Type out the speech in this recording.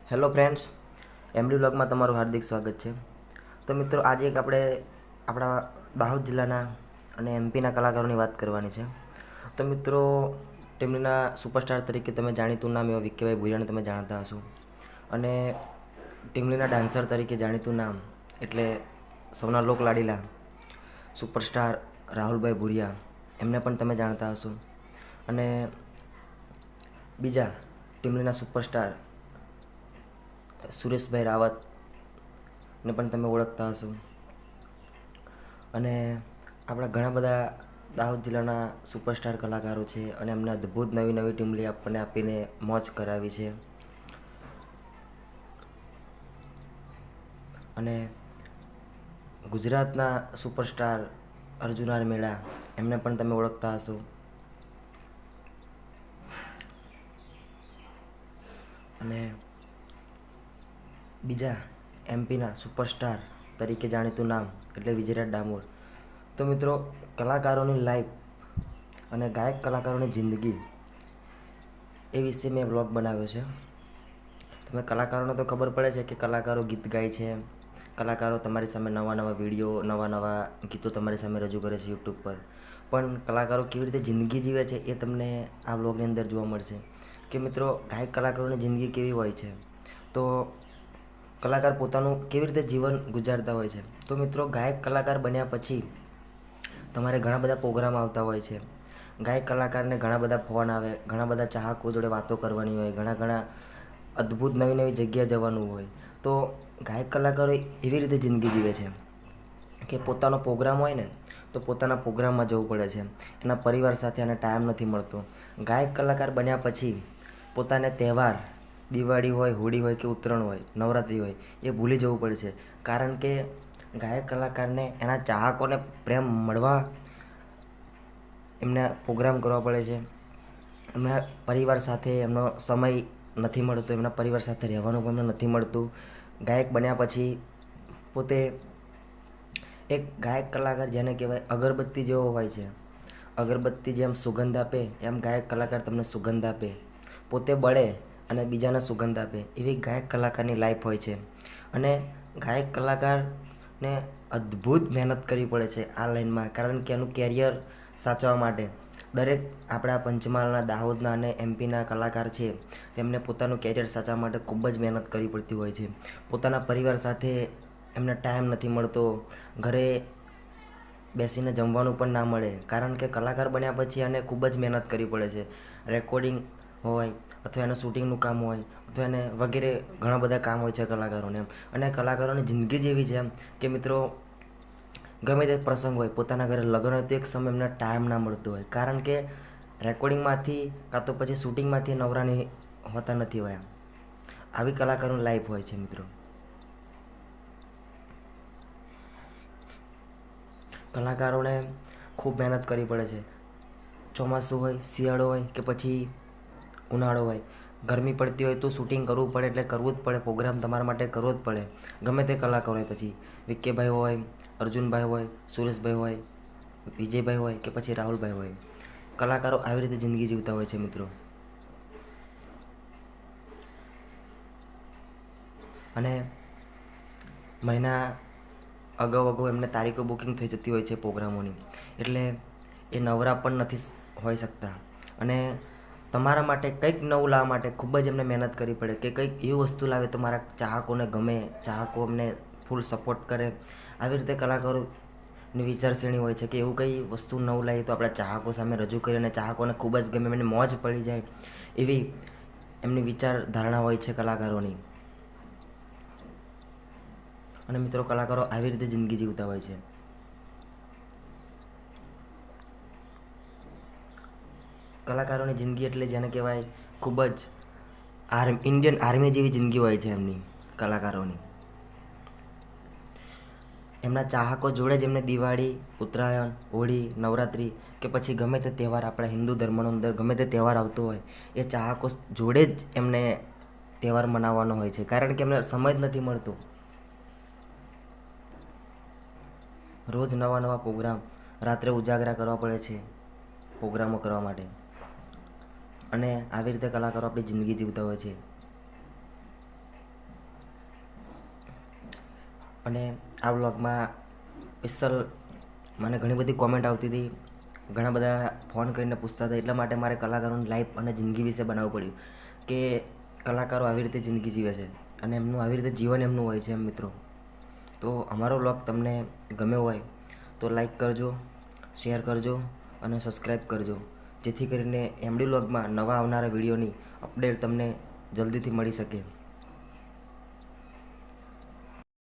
Hello friends, MD વ્લોગમાં તમારું હાર્દિક સ્વાગત છે। તો મિત્રો, આજે એક આપણે આપણા દાહોદ જિલ્લાના અને એમપીના કલાકારોની વાત કરવાની છે। તો મિત્રો, તેમના સુપરસ્ટાર તરીકે તમે જાણીતું નામ એવા વિક્કીભાઈ ભુરિયાને તમે જાણતા હશો, અને ટીમલીના ડાન્સર તરીકે જાણીતું નામ એટલે સૌના લોક લાડીલા સુપરસ્ટાર રાહુલભાઈ ભુરિયા, એમને પણ તમે જાણતા હશો। અને બીજા ટીમલીના સુપરસ્ટાર સુરેશભાઈ રાવતને પણ તમે ઓળખતા હશો। અને આપણા ઘણા બધા દાહોદ જિલ્લાના સુપરસ્ટાર કલાકારો છે, અને એમને અદ્ભુત નવી નવી ટીમલી આપણને આપીને મોજ કરાવી છે। અને ગુજરાતના સુપરસ્ટાર અર્જુન આર મેળા, એમને પણ તમે ઓળખતા હશો। અને બીજા એમપીના સુપરસ્ટાર તરીકે જાણીતું નામ એટલે વિજયરાજ ડામોર। તો મિત્રો, કલાકારોની લાઈફ અને ગાયક કલાકારોની જિંદગી એ વિશે મેં વ્લોગ બનાવ્યો છે। તમે કલાકારોને તો ખબર પડે છે કે કલાકારો ગીત ગાય છે, કલાકારો તમારી સામે નવા નવા વિડીયો, નવા નવા ગીતો તમારી સામે રજૂ કરે છે યુટ્યુબ પર, પણ કલાકારો કેવી રીતે જિંદગી જીવે છે એ તમને આ વ્લોગની અંદર જોવા મળશે કે મિત્રો, ગાયક કલાકારોની જિંદગી કેવી હોય છે, તો કલાકાર પોતાનું કેવી રીતે જીવન ગુજારતા હોય છે। તો મિત્રો, ગાયક કલાકાર બન્યા પછી તમારે ઘણા બધા પ્રોગ્રામ આવતા હોય છે। ગાયક કલાકારને ઘણા બધા ફોન આવે, ઘણા બધા ચાહકો જોડે વાતો કરવાની હોય, ઘણા અદ્ભુત નવી નવી જગ્યાએ જવાનું હોય। તો ગાયક કલાકારો એવી રીતે જિંદગી જીવે છે કે પોતાનો પ્રોગ્રામ હોય ને તો પોતાના પ્રોગ્રામમાં જવું પડે છે, એના પરિવાર સાથે એને ટાઈમ નથી મળતો। ગાયક કલાકાર બન્યા પછી પોતાને તહેવાર, દિવાળી હોય, હોળી હોય કે ઉત્તરાયણ હોય, નવરાત્રિ હોય, એ ભૂલી જવું પડે છે, કારણ કે ગાયક કલાકારને એના ચાહકોને પ્રેમ મળવા એમને પ્રોગ્રામ કરવા પડે છે। એમના પરિવાર સાથે એમનો સમય નથી મળતો, એમના પરિવાર સાથે રહેવાનું પણ એમને નથી મળતું। ગાયક બન્યા પછી પોતે એક ગાયક કલાકાર જેને કહેવાય અગરબત્તી જેવો હોય છે। અગરબત્તી જેમ સુગંધ આપે એમ ગાયક કલાકાર તમને સુગંધ આપે, પોતે બળે અને બીજાને સુગંધ આપે, એવી ગાયક કલાકારની લાઈફ હોય છે। અને ગાયક કલાકારને અદ્ભુત મહેનત કરવી પડે છે આ લાઈનમાં, કારણ કે એનું કેરિયર સાચવવા માટે દરેક આપણા પંચમહાલના, દાહોદના અને એમપીના કલાકાર છે, તેમને પોતાનું કેરિયર સાચવવા માટે ખૂબ જ મહેનત કરવી પડતી હોય છે। પોતાના પરિવાર સાથે એમને ટાઈમ નથી મળતો, ઘરે બેસીને જમવાનું પણ ના મળે, કારણ કે કલાકાર બન્યા પછી એને ખૂબ જ મહેનત કરવી પડે છે। રેકોર્ડિંગ હોય અથવા એનું શૂટિંગનું કામ હોય અથવા એને વગેરે ઘણા બધા કામ હોય છે કલાકારોને। અને કલાકારોની જિંદગી જેવી છે કે મિત્રો, ગમે તે પ્રસંગ હોય, પોતાના ઘરે લગ્ન હોય તો એક સમય એમને ટાઈમ ના મળતો હોય, કારણ કે રેકોર્ડિંગમાંથી કાં તો પછી શૂટિંગમાંથી નવરાની હોતા નથી હોય। આવી કલાકારોની લાઈફ હોય છે મિત્રો। કલાકારોને ખૂબ મહેનત કરવી પડે છે। ચોમાસું હોય, શિયાળો હોય કે પછી ઉનાળો હોય, ગરમી પડતી હોય તો શૂટિંગ કરવું પડે એટલે કરવું જ પડે, પ્રોગ્રામ તમારા માટે કરવો જ પડે, ગમે તે કલાકાર હોય, પછી વિક્કીભાઈ હોય, અર્જુનભાઈ હોય, સુરેશભાઈ હોય, વિજયભાઈ હોય કે પછી રાહુલભાઈ હોય, કલાકારો આવી રીતે જિંદગી જીવતા હોય છે મિત્રો। અને મહિના અગાઉ એમને તારીખો બુકિંગ થઈ જતી હોય છે પ્રોગ્રામોની, એટલે એ નવરા પણ નથી હોઈ શકતા। અને તમારા માટે કંઈક નવું લાવવા માટે ખૂબ જ એમને મહેનત કરવી પડે કે કંઈક એવી વસ્તુ લાવે તો મારા ચાહકોને ગમે, ચાહકો અમને ફૂલ સપોર્ટ કરે। આવી રીતે કલાકારોની વિચારસરણી હોય છે કે એવું કંઈ વસ્તુ નવું લાવીએ તો આપણા ચાહકો સામે રજૂ કરીએ અને ચાહકોને ખૂબ જ ગમે, એમને મોજ પડી જાય, એવી એમની વિચારધારણા હોય છે કલાકારોની। અને મિત્રો, કલાકારો આવી રીતે જિંદગી જીવતા હોય છે। કલાકારોની જિંદગી એટલે જેને કહેવાય ખૂબ જ ઇન્ડિયન આર્મી જેવી જિંદગી હોય છે એમની કલાકારોની। એમના ચાહકો જોડે જ એમને દિવાળી, ઉત્તરાયણ, હોળી, નવરાત્રિ કે પછી ગમે તે તહેવાર, આપણા હિન્દુ ધર્મનો અંદર ગમે તે તહેવાર આવતો હોય, એ ચાહકો જોડે જ એમને તહેવાર મનાવવાનો હોય છે, કારણ કે એમને સમય જ નથી મળતો। રોજ નવા નવા પ્રોગ્રામ, રાત્રે ઉજાગરા કરવા પડે છે પ્રોગ્રામો કરવા માટે, અને આવી રીતે કલાકારો આપણી જિંદગી જીવતા હોય છે। અને આ વ્લોગમાં સ્પેશિયલ મને ઘણી બધી કોમેન્ટ આવતી હતી, ઘણા બધા ફોન કરીને પૂછતા હતા, એટલા માટે મારે કલાકારોની લાઈફ અને જિંદગી વિશે બનાવવું પડ્યું કે કલાકારો આવી રીતે જિંદગી જીવે છે અને એમનું આવી રીતે જીવન એમનું હોય છે. એમ મિત્રો, તો અમારો વ્લોગ તમને ગમ્યો હોય તો લાઈક કરજો, શેર કરજો અને સબસ્ક્રાઈબ કરજો, જેથી કરીને એમડી વ્લોગમાં નવા આવનારા વિડીયોની અપડેટ તમને જલ્દીથી મળી શકે.